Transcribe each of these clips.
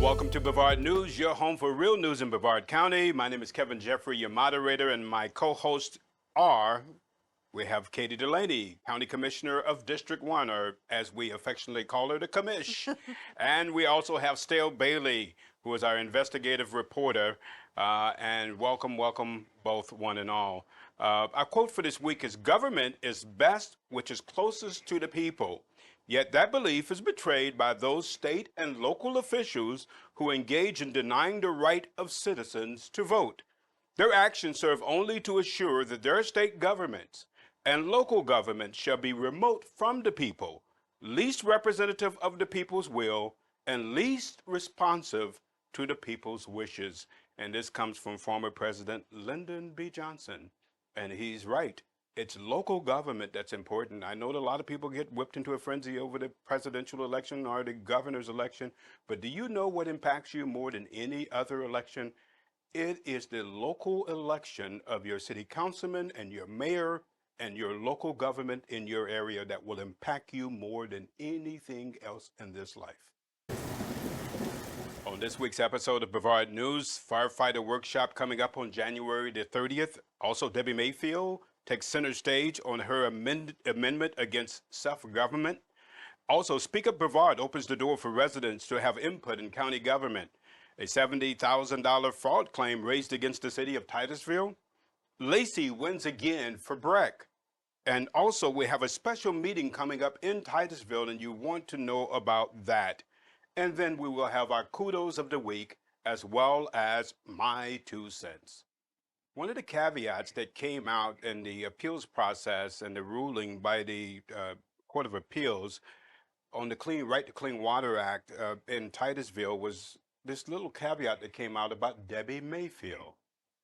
Welcome to Brevard News, your home for real news in Brevard County. My name is Kevin Jeffrey, your moderator, and my co-hosts are, we have Katie Delaney, County Commissioner of District 1, or as we affectionately call her, the Commish. And we also have Stale Bailey, who is our investigative reporter. And welcome both, one and all. Our quote for this week is, "Government is best which is closest to the people. Yet that belief is betrayed by those state and local officials who engage in denying the right of citizens to vote. Their actions serve only to assure that their state governments and local governments shall be remote from the people, least representative of the people's will, and least responsive to the people's wishes." And this comes from former President Lyndon B. Johnson. And he's right. It's local government that's important. I know that a lot of people get whipped into a frenzy over the presidential election or the governor's election, but do you know what impacts you more than any other election? It is the local election of your city councilman and your mayor and your local government in your area that will impact you more than anything else in this life. On this week's episode of Brevard News, Firefighter workshop coming up on January the 30th. Also, Debbie Mayfield takes center stage on her amendment against self-government. Also, Speak Up Brevard opens the door for residents to have input in county government. A $70,000 fraud claim raised against the city of Titusville. Lacey wins again for Breck. And also, we have a special meeting coming up in Titusville, and you want to know about that. And then we will have our kudos of the week, as well as my 2 cents. One of the caveats that came out in the appeals process and the ruling by the Court of Appeals on the Right to Clean Water Act in Titusville was this little caveat that came out about Debbie Mayfield.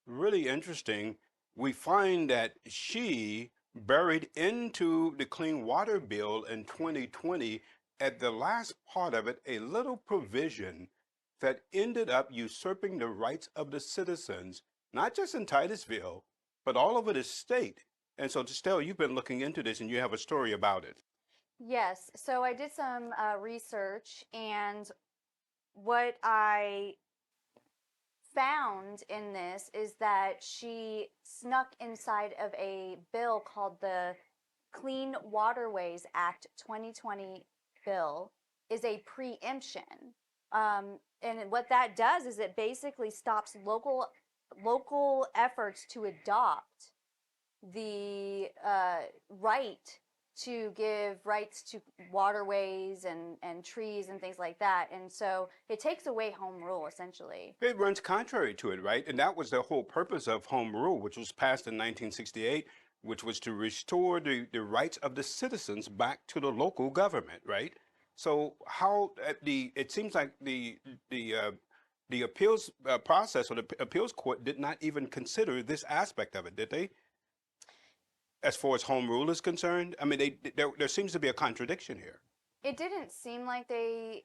Really interesting. We find that she buried into the Clean Water Bill in 2020, at the last part of it, a little provision that ended up usurping the rights of the citizens, not just in Titusville, but all over the state. And so, Stella, you've been looking into this and you have a story about it. Yes, so I did some research, and what I found in this is that she snuck inside of a bill called the Clean Waterways Act 2020 bill, is a preemption. And what that does is it basically stops local efforts to adopt the right to give rights to waterways and trees and things like that. And so it takes away home rule, essentially. It runs contrary to it, right? And that was the whole purpose of home rule, which was passed in 1968, which was to restore the rights of the citizens back to the local government, right? So how it seems like the appeals process or the appeals court did not even consider this aspect of it, did they? As far as home rule is concerned, I mean, there seems to be a contradiction here. It didn't seem like they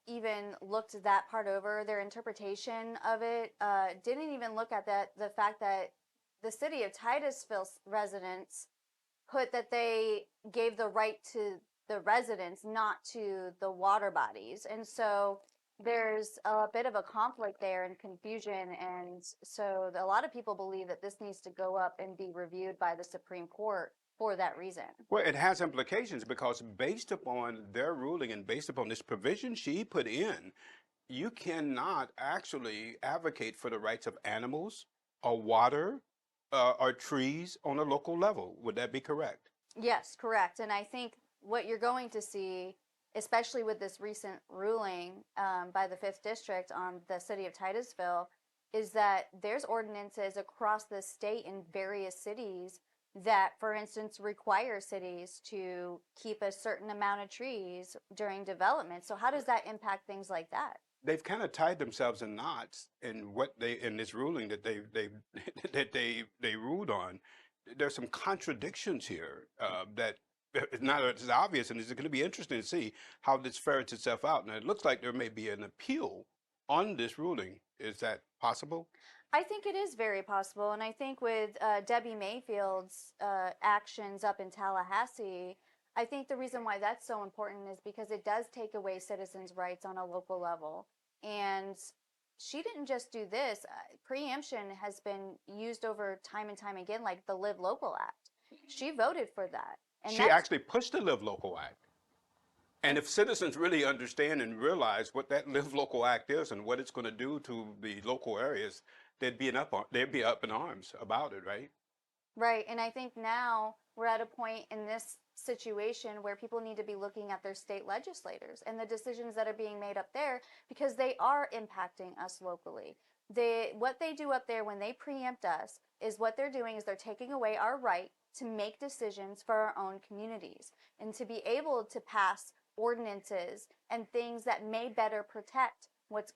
even looked that part over. Their interpretation of it didn't even look at the fact that the city of Titusville residents put that they gave the right to the residents, not to the water bodies. And so there's a bit of a conflict there and confusion. And so a lot of people believe that this needs to go up and be reviewed by the Supreme Court for that reason. Well, it has implications because based upon their ruling and based upon this provision she put in, you cannot actually advocate for the rights of animals or water or trees on a local level. Would that be correct? Yes, correct. And I think what you're going to see, especially with this recent ruling by the 5th District on the city of Titusville, is that there's ordinances across the state in various cities that, for instance, require cities to keep a certain amount of trees during development. So how does that impact things like that? They've kind of tied themselves in knots in what in this ruling that they ruled on. There's some contradictions here that it's not as obvious, and it's going to be interesting to see how this ferrets itself out. And it looks like there may be an appeal on this ruling. Is that possible? I think it is very possible, and I think with Debbie Mayfield's actions up in Tallahassee, I think the reason why that's so important is because it does take away citizens' rights on a local level. And she didn't just do this. Preemption has been used over time and time again, like the Live Local Act. She voted for that. And She actually pushed the Live Local Act. And if citizens really understand and realize what that Live Local Act is and what it's going to do to the local areas, they'd be up in arms about it, right? right. And I think now we're at a point in this situation where people need to be looking at their state legislators and the decisions that are being made up there, because they are impacting us locally. What they do up there when they preempt us is what they're doing is they're taking away our right to make decisions for our own communities and to be able to pass ordinances and things that may better protect what's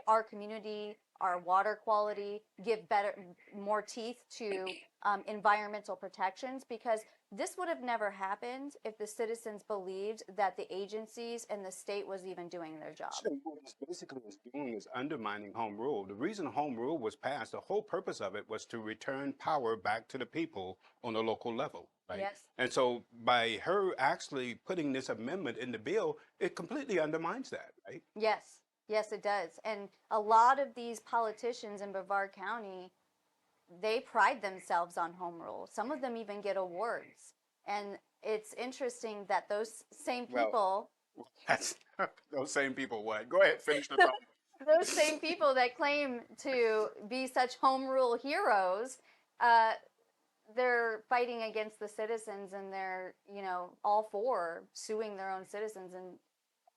our community, our water quality, give better, more teeth to environmental protections, because this would have never happened if the citizens believed that the agencies and the state was even doing their job. So what this basically is doing is undermining home rule. The reason home rule was passed, the whole purpose of it was to return power back to the people on a local level, right? Yes. And so by her actually putting this amendment in the bill, it completely undermines that, right? Yes. Yes, it does. And a lot of these politicians in Brevard County, they pride themselves on home rule. Some of them even get awards. And it's interesting that those same people, That's those same people what? Go ahead, finish the thought. those same people that claim to be such home rule heroes, they're fighting against the citizens, and they're, all for suing their own citizens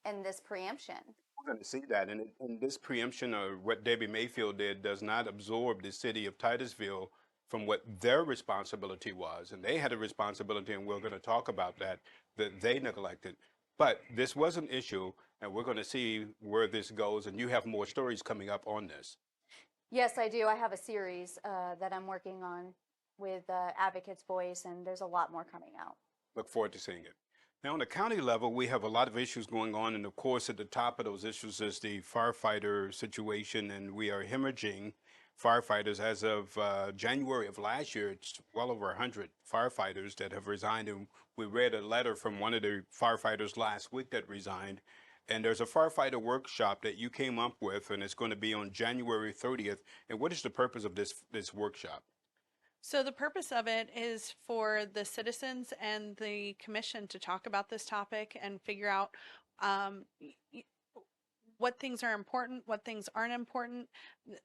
and this preemption. We're going to see that. And this preemption, or what Debbie Mayfield did, does not absorb the city of Titusville from what their responsibility was. And they had a responsibility, and we're going to talk about that they neglected. But this was an issue, and we're going to see where this goes. And you have more stories coming up on this. Yes, I do. I have a series that I'm working on with Advocates Voice, and there's a lot more coming out. Look forward to seeing it. Now, on the county level, we have a lot of issues going on, and of course, at the top of those issues is the firefighter situation, and we are hemorrhaging firefighters. As of January of last year, it's well over 100 firefighters that have resigned, and we read a letter from one of the firefighters last week that resigned. And there's a firefighter workshop that you came up with, and it's going to be on January 30th. And what is the purpose of this workshop? So the purpose of it is for the citizens and the commission to talk about this topic and figure out what things are important, what things aren't important.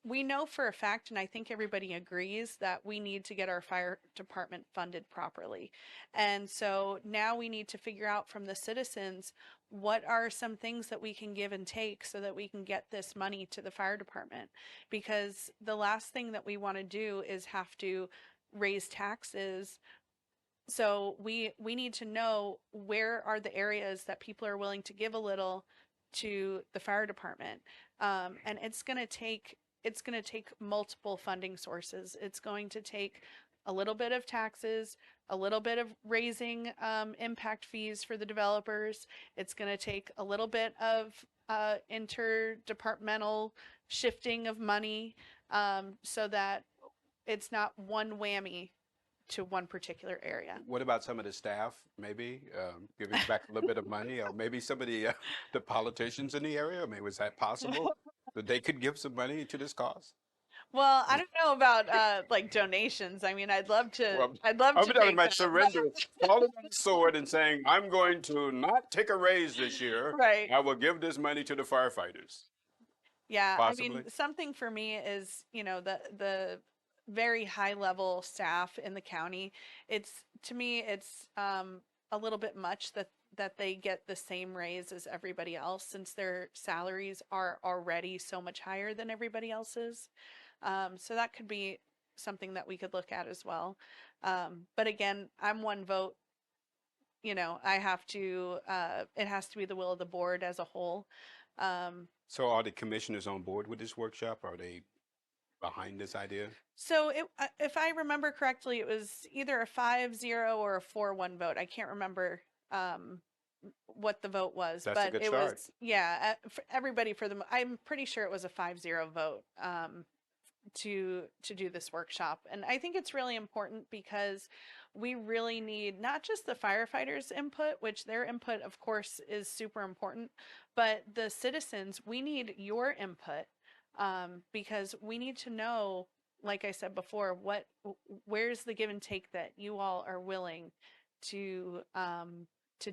We know for a fact, and I think everybody agrees, that we need to get our fire department funded properly. And so now we need to figure out from the citizens, what are some things that we can give and take so that we can get this money to the fire department? Because the last thing that we want to do is have to raise taxes. So we need to know where are the areas that people are willing to give a little to the fire department. And it's going to take multiple funding sources. It's going to take a little bit of taxes, a little bit of raising impact fees for the developers. It's going to take a little bit of interdepartmental shifting of money, so that it's not one whammy to one particular area. What about some of the staff, maybe giving back a little bit of money, or maybe some of the politicians in the area? I mean, was that possible that they could give some money to this cause? Well, I don't know about like donations. I mean, I'd love to. Well, I'd love I'm to talking take about that. surrender, falling on the sword and saying, I'm going to not take a raise this year. Right. I will give this money to the firefighters. Yeah, Possibly. I mean, something for me is, the very high level staff in the county. To me, it's a little bit much that they get the same raise as everybody else, since their salaries are already so much higher than everybody else's. So that could be something that we could look at as well. But again, I'm one vote. I have to, it has to be the will of the board as a whole. So are the commissioners on board with this workshop? Are they behind this idea? So if I remember correctly, it was either a 5-0 or a 4-1 vote. I can't remember what the vote was, That's but a good it start. was, yeah, for everybody I'm pretty sure it was a 5-0 vote to do this workshop. And I think it's really important because we really need not just the firefighters' input, which their input, of course, is super important, but the citizens, we need your input, because we need to know, like I said before, where's the give and take that you all are willing to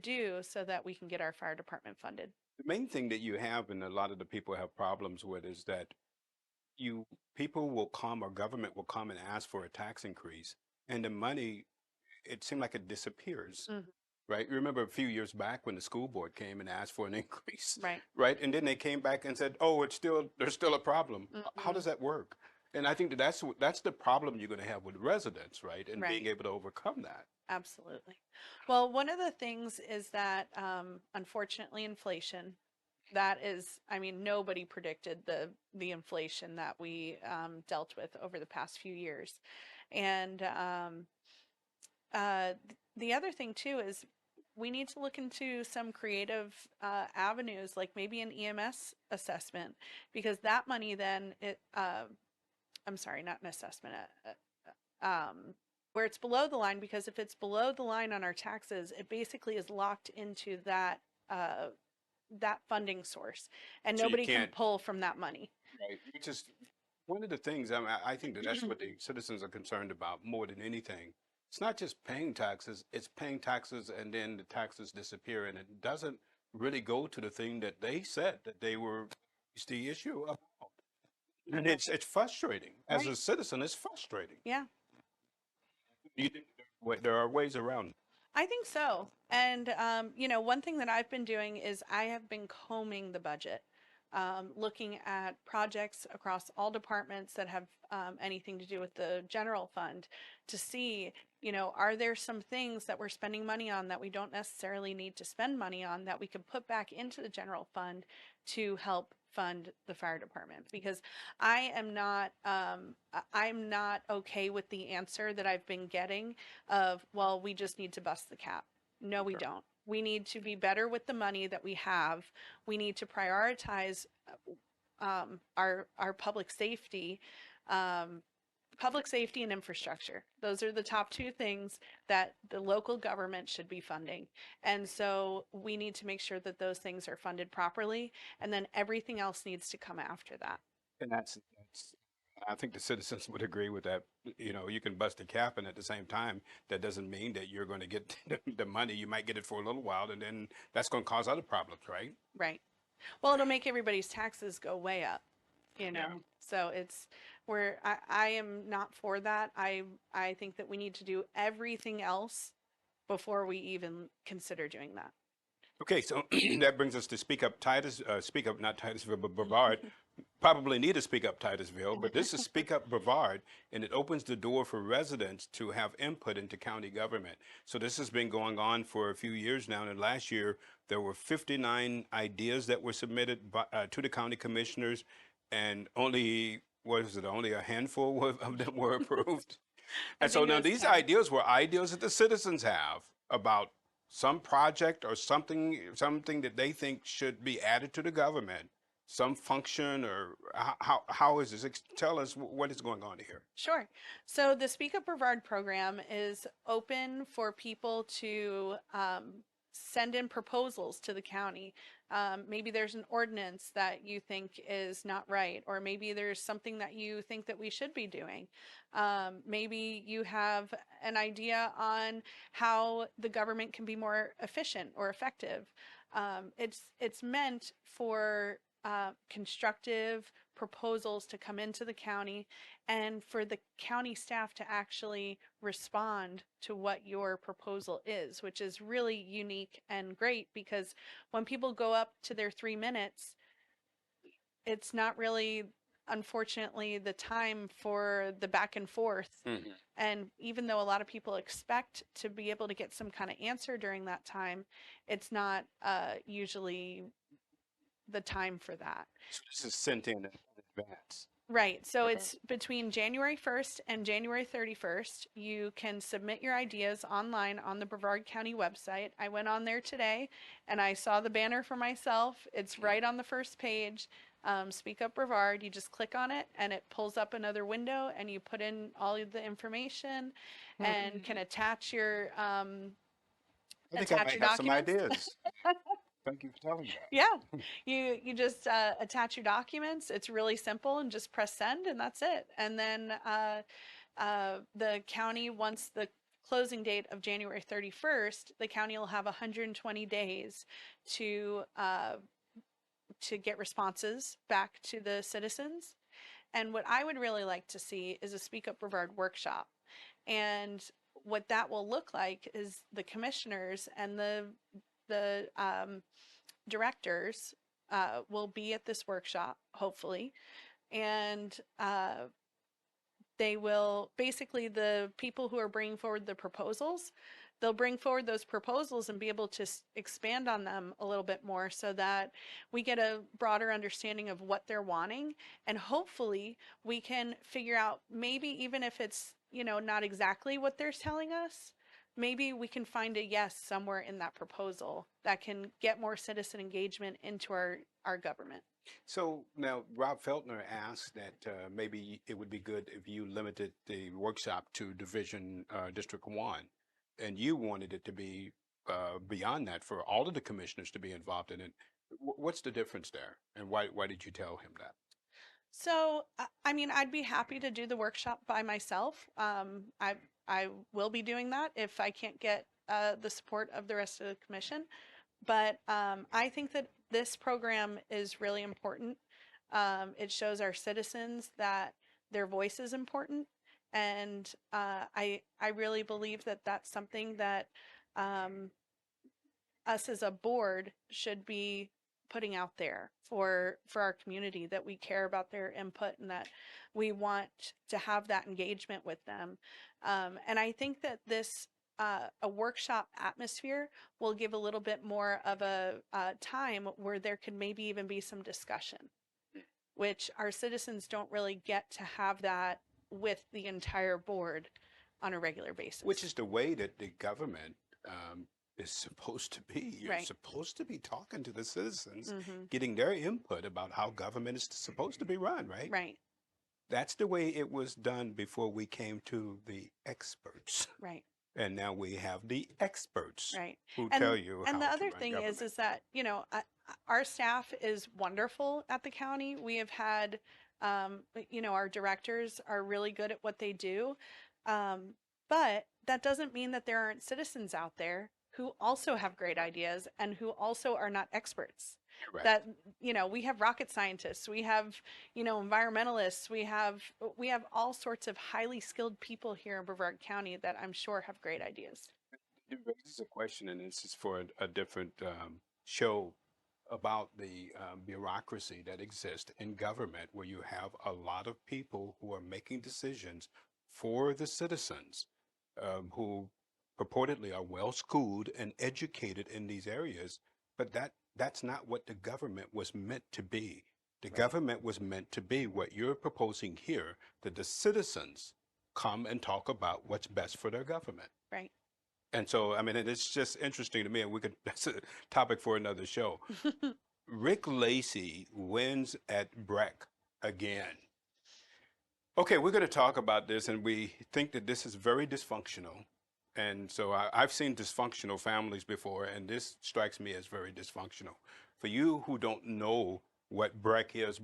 do so that we can get our fire department funded. The main thing that you have, and a lot of the people have problems with, is that you people will come, or government will come and ask for a tax increase, and the money, it seemed like it disappears. Mhm. Right? You remember a few years back when the school board came and asked for an increase, Right. right? And then they came back and said, "Oh, there's still a problem." How Mhm. does that work? And I think that's the problem you're going to have with residents, right? And being Right. able to overcome that. Absolutely. Well, one of the things is that, unfortunately, inflation. That is, I mean, nobody predicted the inflation that we dealt with over the past few years, and the other thing too is we need to look into some creative avenues, like maybe an EMS assessment, because that money then I'm sorry, not an assessment, where it's below the line, because if it's below the line on our taxes, it basically is locked into uh, that funding source, and So you nobody can can't, pull from that money. right? Which is one of the things. I mean, I think that's what the citizens are concerned about more than anything. It's not just paying taxes; it's paying taxes and then the taxes disappear, and it doesn't really go to the thing that they said that they were. It's the issue about, and it's frustrating as a Right. citizen. It's frustrating. Yeah, You think there are ways around it? I think so. And, one thing that I've been doing is I have been combing the budget, looking at projects across all departments that have anything to do with the general fund to see, are there some things that we're spending money on that we don't necessarily need to spend money on that we could put back into the general fund to help fund the fire department? Because I'm not okay with the answer that I've been getting of, well, we just need to bust the cap. No, we Sure. don't. We need to be better with the money that we have. We need to prioritize our public safety and infrastructure. Those are the top two things that the local government should be funding. And so we need to make sure that those things are funded properly, and then everything else needs to come after that. And that's I think the citizens would agree with that. You know, you can bust a cap, and at the same time, that doesn't mean that you're going to get the money. You might get it for a little while, and then that's going to cause other problems, right? Right. Well, it'll make everybody's taxes go way up, you know. Yeah. So it's where I am not for that. I think that we need to do everything else before we even consider doing that. Okay, so that brings us to Speak Up, not Titusville, but Brevard. Probably need to Speak Up Titusville, but this is Speak Up Brevard, and it opens the door for residents to have input into county government. So this has been going on for a few years now, and last year there were 59 ideas that were submitted to the county commissioners, and only, what is it, only a handful of them were approved. I And so think it now was these 10. ideas were ideas that the citizens have about some project or something that they think should be added to the government, some function, or how is this? Tell us what is going on here. Sure. So the Speak Up Brevard program is open for people to send in proposals to the county. Maybe there's an ordinance that you think is not right, or maybe there's something that you think that we should be doing. Maybe you have an idea on how the government can be more efficient or effective. It's meant for constructive proposals to come into the county, and for the county staff to actually respond to what your proposal is, which is really unique and great, because when people go up to their 3 minutes, it's not really, unfortunately, the time for the back and forth. Mhm. And even though a lot of people expect to be able to get some kind of answer during that time, it's not usually the time for that. So this is sent in advance. Right. So Okay. it's between January 1st and January 31st. You can submit your ideas online on the Brevard County website. I went on there today and I saw the banner for myself. It's right on the first page. Speak Up Brevard. You just click on it and it pulls up another window and you put in all of the information and can attach your I think I might have some documents. ideas. Thank you for telling me that. Yeah, you just attach your documents. It's really simple and just press send and that's it. And then the county, once the closing date of January 31st, the county will have 120 days to get responses back to the citizens. And what I would really like to see is a Speak Up Brevard workshop. And what that will look like is the commissioners and the directors will be at this workshop, hopefully. And they will, basically the people who are bringing forward the proposals, they'll bring forward those proposals and be able to expand on them a little bit more so that we get a broader understanding of what they're wanting. And hopefully we can figure out, maybe even if it's, not exactly what they're telling us, maybe we can find a yes somewhere in that proposal that can get more citizen engagement into our government. So now Rob Feltner asked that maybe it would be good if you limited the workshop to District 1, and you wanted it to be beyond that for all of the commissioners to be involved in it. What's the difference there, and why did you tell him that? So, I mean, I'd be happy to do the workshop by myself. I will be doing that if I can't get the support of the rest of the commission. But I think that this program is really important. It shows our citizens that their voice is important. And I really believe that that's something that us as a board should be putting out there for our community, that we care about their input and that we want to have that engagement with them. And I think that this a workshop atmosphere will give a little bit more of a time where there could maybe even be some discussion, which our citizens don't really get to have that with the entire board on a regular basis. Which is the way that the government is supposed to be. You're Right. supposed to be talking to the citizens, Mm-hmm. getting their input about how government is supposed to be run, right? Right, That's the way it was done before we came to the experts. right. And now we have the experts Right. who And tell you how and the to other run thing government. is that, our staff is wonderful at the county. We have had, our directors are really good at what they do. But that doesn't mean that there aren't citizens out there who also have great ideas and who also are not experts. Correct. That, we have rocket scientists, we have, environmentalists, we have all sorts of highly skilled people here in Brevard County that I'm sure have great ideas. It raises a question, and this is for a different show, about the bureaucracy that exists in government, where you have a lot of people who are making decisions for the citizens, who purportedly are well schooled and educated in these areas, but that's not what the government was meant to be. The government was meant to be what you're proposing here, that the citizens come and talk about what's best for their government. Right. And so, I mean, it's just interesting to me, and that's a topic for another show. Rick Lacey wins at Breck again. Okay, we're going to talk about this, and we think that this is very dysfunctional. And so I've seen dysfunctional families before, and this strikes me as very dysfunctional. For you who don't know what Breck is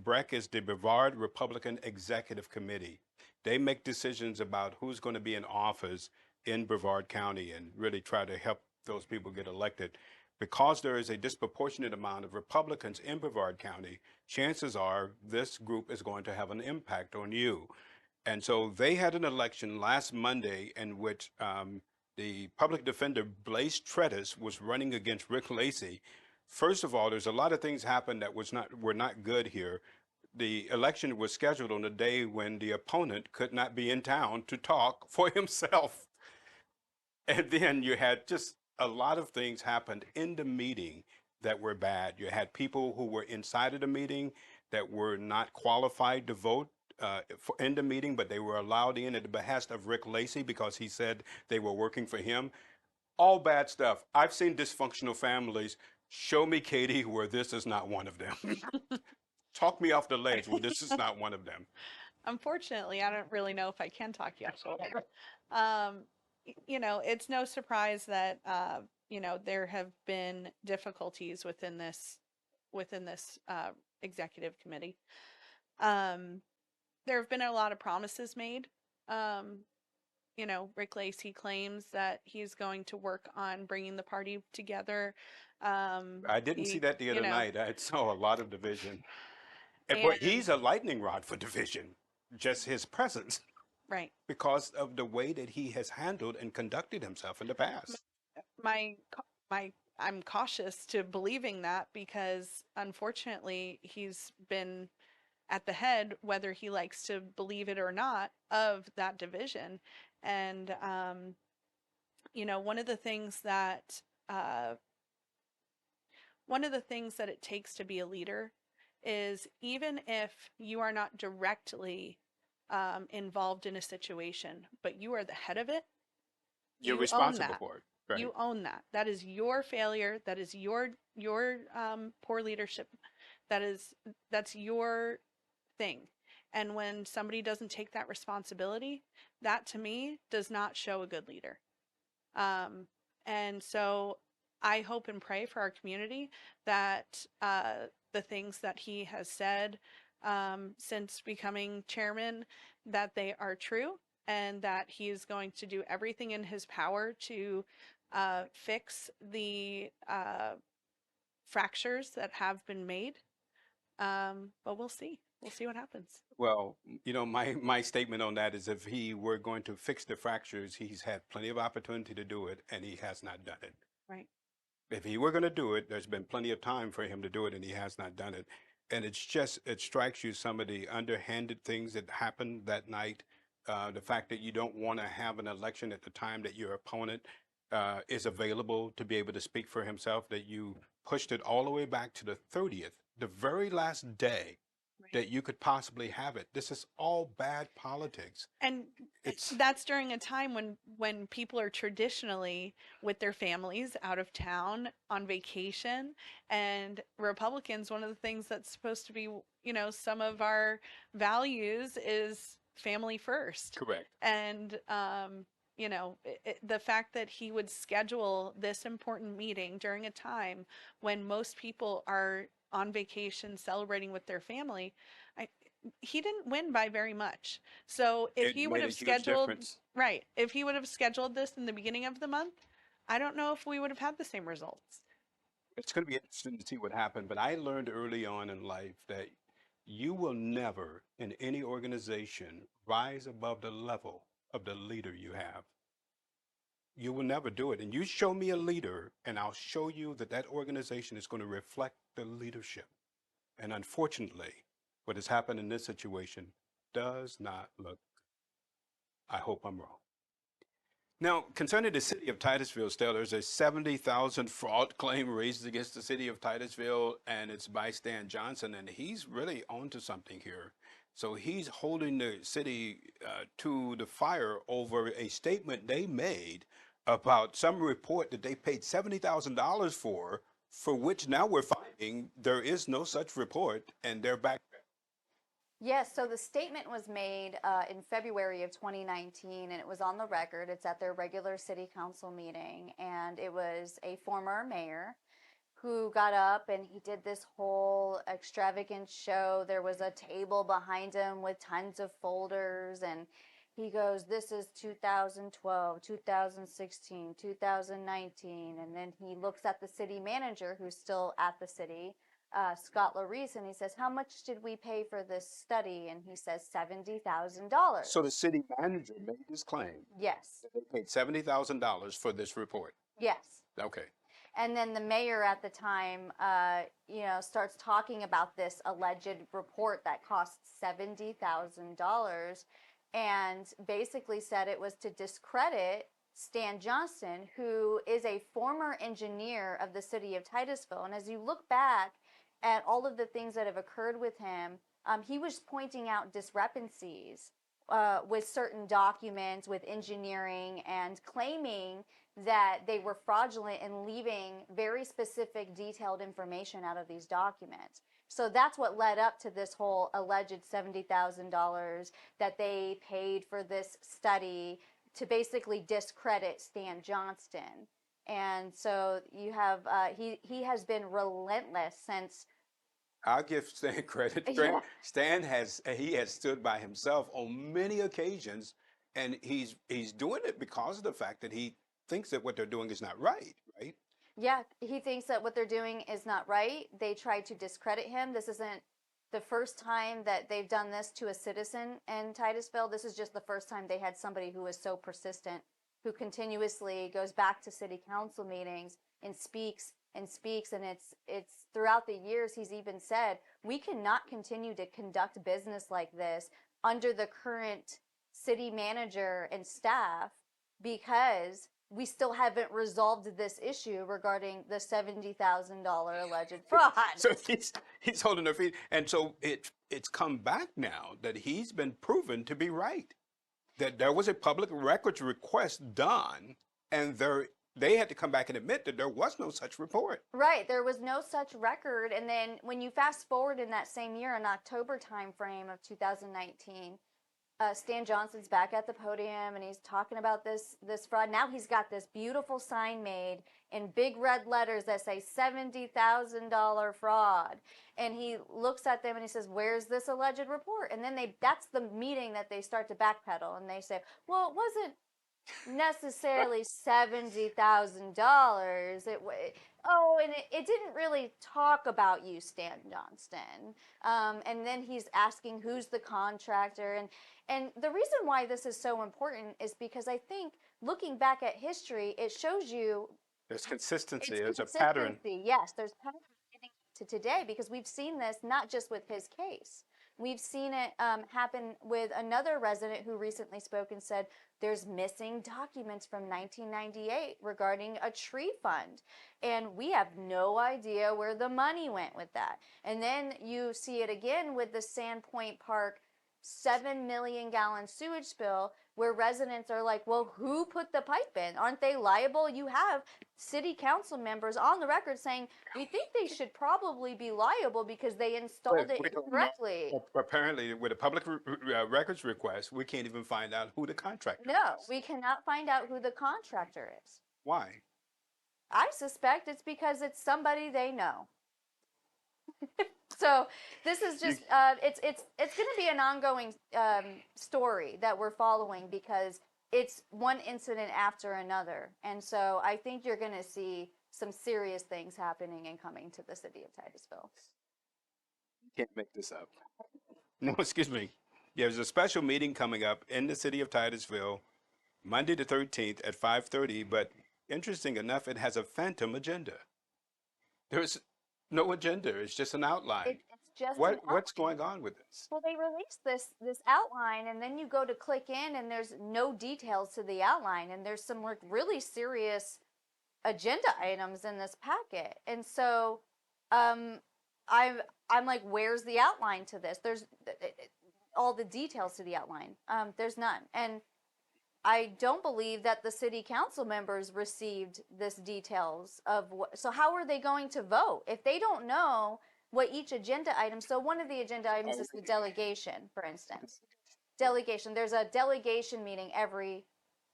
the Brevard Republican Executive Committee. They make decisions about who's going to be in office in Brevard County and really try to help those people get elected. Because there is a disproportionate amount of Republicans in Brevard County, chances are this group is going to have an impact on you. And so they had an election last Monday in which the public defender Blaise Trettis was running against Rick Lacey. First of all, there's a lot of things happened that were not good here. The election was scheduled on a day when the opponent could not be in town to talk for himself. And then you had just a lot of things happened in the meeting that were bad. You had people who were inside of the meeting that were not qualified to vote in the meeting, but they were allowed in at the behest of Rick Lacey because he said they were working for him. All bad stuff. I've seen dysfunctional families. Show me, Katie, where this is not one of them. talk me off the ledge. Well, this is not one of them. Unfortunately, I don't really know if I can talk you off the ledge. You know, it's no surprise that you know, there have been difficulties within this executive committee. There have been a lot of promises made. You know, Rick Lacey claims that he's going to work on bringing the party together. I didn't see that the You other know, night. I saw a lot of division. But and he's a lightning rod for division, just his presence, right. because of the way that he has handled and conducted himself in the past. My I'm cautious to believing that because unfortunately he's been at the head, whether he likes to believe it or not, of that division. And you know, uh, one of the things that it takes to be a leader is, even if you are not directly involved in a situation, but you are the head of it, You're you own responsible that. for it, right? You own that. That is your failure. That is your poor leadership. That's your thing. And when somebody doesn't take that responsibility, that to me does not show a good leader. And so I hope and pray for our community that the things that he has said since becoming chairman, that they are true, and that he is going to do everything in his power to fix the fractures that have been made. But we'll see. We'll see what happens. Well, you know, my statement on that is, if he were going to fix the fractures, he's had plenty of opportunity to do it, and he has not done it. Right. If he were going to do it, there's been plenty of time for him to do it, and he has not done it. And it's just, it strikes you, some of the underhanded things that happened that night. The fact that you don't want to have an election at the time that your opponent is available to be able to speak for himself, that you pushed it all the way back to the 30th, the very last day that you could possibly have it. This is all bad politics. And that's during a time when people are traditionally with their families out of town on vacation. And Republicans, one of the things that's supposed to be, you know, some of our values is family first. Correct. And you know, the fact that he would schedule this important meeting during a time when most people are on vacation celebrating with their family, he didn't win by very much. So if It he made would a have huge scheduled, difference. right, if he would have scheduled this in the beginning of the month, I don't know if we would have had the same results. It's going to be interesting to see what happened. But I learned early on in life that you will never, in any organization, rise above the level of the leader you have. You will never do it. And you show me a leader, and I'll show you that that organization is going to reflect the leadership. And unfortunately, what has happened in this situation does not look. I hope I'm wrong. Now, concerning the city of Titusville, still, there's a 70,000 fraud claim raised against the city of Titusville, and it's by Stan Johnson, and he's really onto something here. So he's holding the city to the fire over a statement they made about some report that they paid $70,000 for which now we're finding there is no such report, and they're back. Yes, so the statement was made in February of 2019, and it was on the record. It's at their regular city council meeting, and it was a former mayor who got up and he did this whole extravagant show. There was a table behind him with tons of folders, and he goes, this is 2012, 2016, 2019, and then he looks at the city manager who's still at the city, Scott Larice, and he says, how much did we pay for this study? And he says $70,000. So the city manager made this claim Yes. that they paid $70,000 for this report. Yes. Okay. And then the mayor at the time, starts talking about this alleged report that cost $70,000, and basically said it was to discredit Stan Johnson, who is a former engineer of the city of Titusville. And as you look back at all of the things that have occurred with him, he was pointing out discrepancies with certain documents, with engineering, and claiming that they were fraudulent and leaving very specific, detailed information out of these documents. So that's what led up to this whole alleged $70,000 that they paid for this study to basically discredit Stan Johnston. And so you have he has been relentless since. I'll give Stan credit. Yeah. Stan has stood by himself on many occasions, and he's doing it because of the fact that he thinks that what they're doing is not right, right? Yeah, he thinks that what they're doing is not right. They tried to discredit him. This isn't the first time that they've done this to a citizen in Titusville. This is just the first time they had somebody who was so persistent, who continuously goes back to city council meetings and speaks and speaks. And it's throughout the years, he's even said, we cannot continue to conduct business like this under the current city manager and staff because we still haven't resolved this issue regarding the $70,000 alleged fraud. So he's holding their feet, and so it's come back now that he's been proven to be right. That there was a public records request done, and they had to come back and admit that there was no such report. Right, there was no such record. And then when you fast forward in that same year, in October timeframe of 2019, Stan Johnson's back at the podium and he's talking about this fraud. Now he's got this beautiful sign made in big red letters that say $70,000 fraud. And he looks at them and he says, "Where's this alleged report?" And then that's the meeting that they start to backpedal and they say, "Well, it wasn't necessarily $70,000. And it didn't really talk about you, Stan Johnston." And then he's asking who's the contractor, and the reason why this is so important is because I think looking back at history, it shows you There's consistency. it's There's a pattern. consistency. Yes, there's pattern getting to today because we've seen this not just with his case. We've seen it happen with another resident who recently spoke and said there's missing documents from 1998 regarding a tree fund. And we have no idea where the money went with that. And then you see it again with the Sandpoint Park 7 million gallon sewage spill where residents are like, well, who put the pipe in? Aren't they liable? You have city council members on the record saying, we think they should probably be liable because they installed But it we don't know. incorrectly. Apparently, with a public records request, we can't even find out who the contractor No, is. we cannot find out who the contractor is. Why? I suspect it's because it's somebody they know. So this is just it's going to be an ongoing story that we're following because it's one incident after another, and so I think you're going to see some serious things happening and coming to the city of Titusville. Can't make this up. No, excuse me. Yeah, there's a special meeting coming up in the city of Titusville, Monday the 13th at 5:30. But interesting enough, it has a phantom agenda. There's no agenda. It's just an outline. It's just What's going on with this? Well, they released this outline, and then you go to click in, and there's no details to the outline, and there's some like really serious agenda items in this packet, and so I'm like, where's the outline to this? There's all the details to the outline. There's none, and I don't believe that the city council members received this details of so how are they going to vote if they don't know what each agenda item? So one of the agenda items is the delegation, for instance. Delegation. There's a delegation meeting every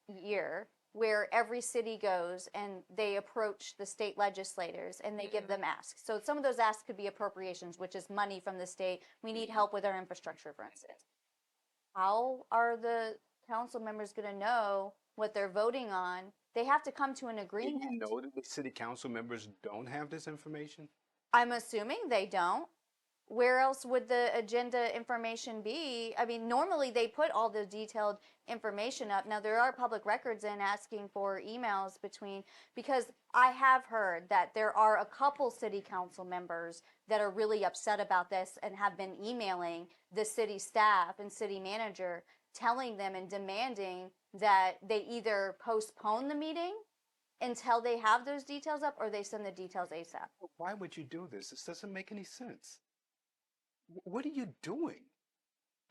year where every city goes and they approach the state legislators and they give them asks. So some of those asks could be appropriations, which is money from the state. We need help with our infrastructure, for instance. How are the council members going to know what they're voting on? They have to come to an Do agreement. you know that the city council members don't have this information? I'm assuming they don't. Where else would the agenda information be? I mean, normally they put all the detailed information up. Now, there are public records in asking for emails because I have heard that there are a couple city council members that are really upset about this and have been emailing the city staff and city manager telling them and demanding that they either postpone the meeting until they have those details up or they send the details ASAP. Why would you do this? This doesn't make any sense. What are you doing?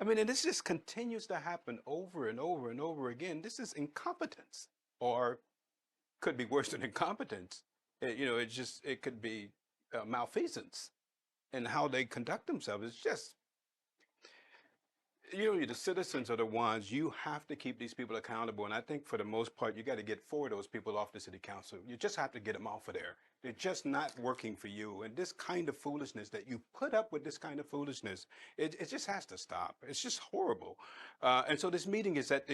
I mean, and this just continues to happen over and over and over again. This is incompetence, or could be worse than incompetence. It could be malfeasance. and how they conduct themselves is just, the citizens are the ones, you have to keep these people accountable. And I think for the most part, you got to get 4 of those people off the city council. You just have to get them off of there. They're just not working for you. And this kind of foolishness that you put up with, this kind of foolishness, it just has to stop. It's just horrible. And so this meeting is at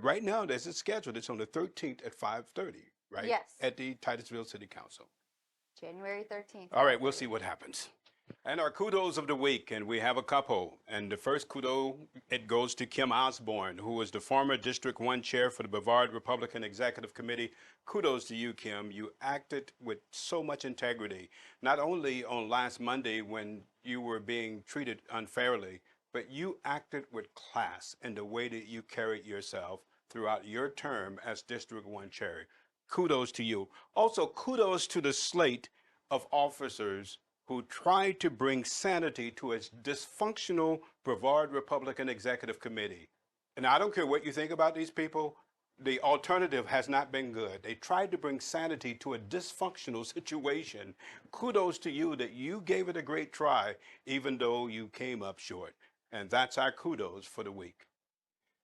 right now, there's a schedule. It's on the 13th at 5:30, right? Yes. At the Titusville City Council. January 13th. All right, we'll see what happens. And our kudos of the week, and we have a couple. And the first kudo, it goes to Kim Osborne, who was the former District 1 chair for the Brevard Republican Executive Committee. Kudos to you, Kim. You acted with so much integrity, not only on last Monday when you were being treated unfairly, but you acted with class in the way that you carried yourself throughout your term as District 1 chair. Kudos to you. Also, kudos to the slate of officers who tried to bring sanity to its dysfunctional Brevard Republican Executive Committee. And I don't care what you think about these people, the alternative has not been good. They tried to bring sanity to a dysfunctional situation. Kudos to you that you gave it a great try, even though you came up short. And that's our kudos for the week.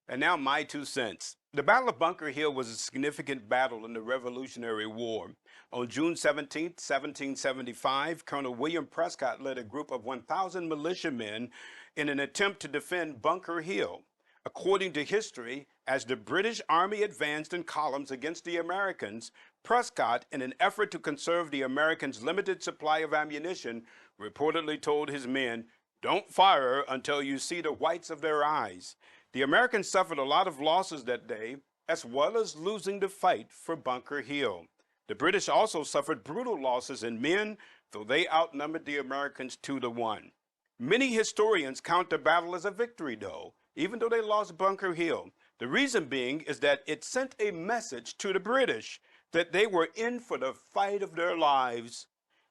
And now my 2 cents. The Battle of Bunker Hill was a significant battle in the Revolutionary War. On June 17, 1775, Colonel William Prescott led a group of 1,000 militiamen in an attempt to defend Bunker Hill. According to history, as the British Army advanced in columns against the Americans, Prescott, in an effort to conserve the Americans' limited supply of ammunition, reportedly told his men, "Don't fire until you see the whites of their eyes." The Americans suffered a lot of losses that day, as well as losing the fight for Bunker Hill. The British also suffered brutal losses in men, though they outnumbered the Americans 2-1. Many historians count the battle as a victory, though, even though they lost Bunker Hill. The reason being is that it sent a message to the British that they were in for the fight of their lives.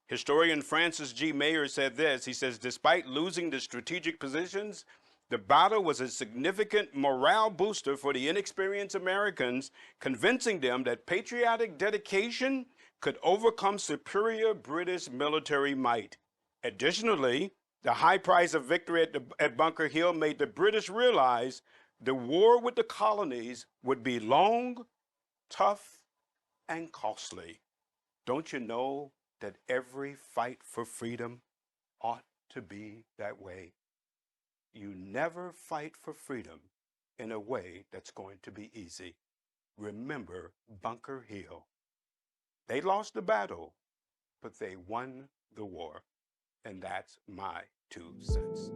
Historian Francis G. Mayer said this. He says, despite losing the strategic positions, the battle was a significant morale booster for the inexperienced Americans, convincing them that patriotic dedication could overcome superior British military might. Additionally, the high price of victory at Bunker Hill made the British realize the war with the colonies would be long, tough, and costly. Don't you know that every fight for freedom ought to be that way? You never fight for freedom in a way that's going to be easy. Remember Bunker Hill. They lost the battle, but they won the war. And that's my 2 cents.